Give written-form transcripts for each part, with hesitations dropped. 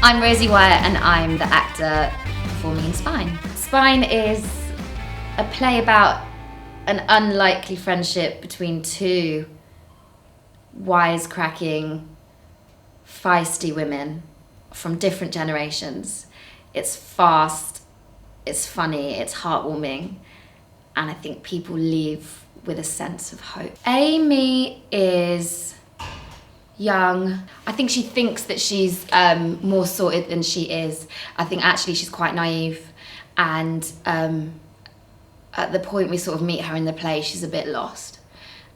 I'm Rosie Wyatt and I'm the actor performing in Spine. Spine is a play about an unlikely friendship between two wisecracking, feisty women from different generations. It's fast, it's funny, it's heartwarming, and I think people leave with a sense of hope. Amy is young. I think she thinks that she's more sorted than she is. I think actually she's quite naive, and at the point we sort of meet her in the play, she's a bit lost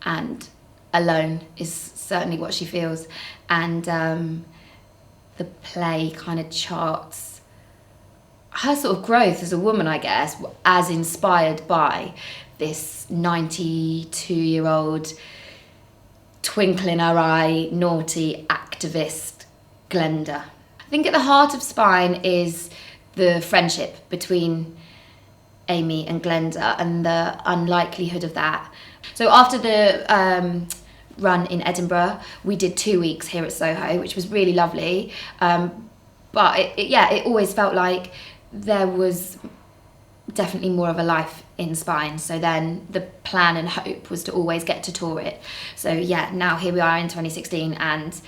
and alone is certainly what she feels. And the play kind of charts her sort of growth as a woman, I guess, as inspired by this 92-year-old twinkle in her eye, naughty activist Glenda. I think at the heart of Spine is the friendship between Amy and Glenda and the unlikelihood of that. So after the run in Edinburgh, we did 2 weeks here at Soho, which was really lovely. But it always felt like there was definitely more of a life in Spine. So then the plan and hope was to always get to tour it. So yeah, now here we are in 2016 and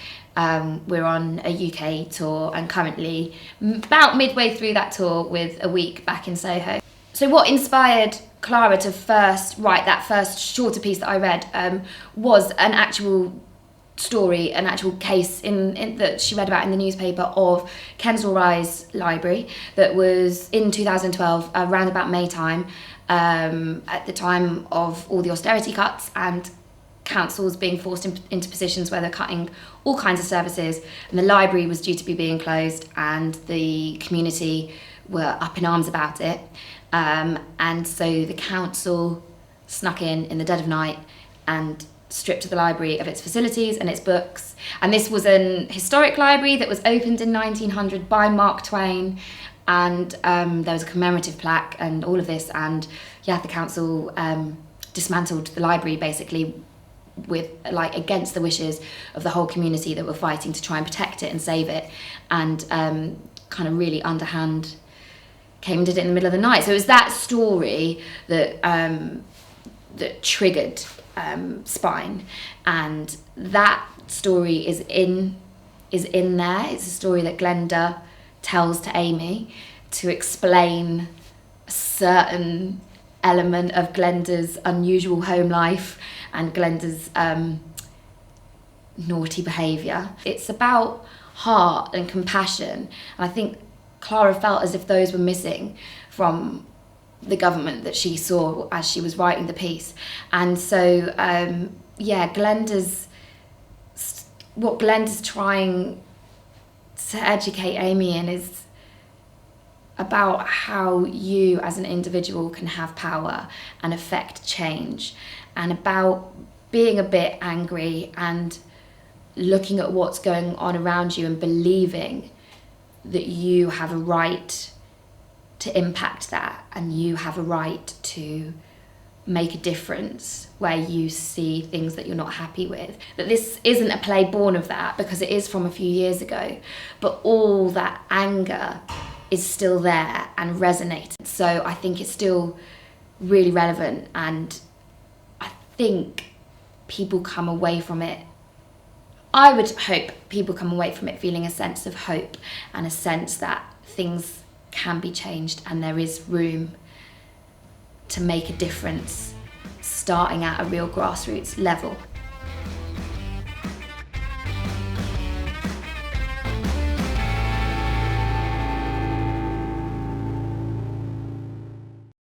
we're on a UK tour and currently about midway through that tour with a week back in Soho. So what inspired Clara to first write that first shorter piece that I read was an actual story, an actual case in that she read about in the newspaper of Kensal Rise Library that was in 2012, around about May time, at the time of all the austerity cuts and councils being forced into positions where they're cutting all kinds of services, and the library was due to be being closed and the community were up in arms about it. And so the council snuck in the dead of night and stripped the library of its facilities and its books. And this was an historic library that was opened in 1900 by Mark Twain, and there was a commemorative plaque and all of this, and yeah, the council dismantled the library basically with against the wishes of the whole community that were fighting to try and protect it and save it, and kind of really underhand came and did it in the middle of the night. So it was that story that that triggered Spine, and that story is in there. It's a story that Glenda tells to Amy to explain a certain element of Glenda's unusual home life and Glenda's naughty behaviour. It's about heart and compassion, and I think Clara felt as if those were missing from the government that she saw as she was writing the piece. And so what Glenda's trying to educate Amy in is about how you as an individual can have power and affect change, and about being a bit angry and looking at what's going on around you and believing that you have a right to impact that, and you have a right to make a difference where you see things that you're not happy with. That this isn't a play born of that, because it is from a few years ago, but all that anger is still there and resonates. So I think it's still really relevant, and I think people come away from it, I would hope people come away from it feeling a sense of hope and a sense that things can be changed and there is room to make a difference, starting at a real grassroots level.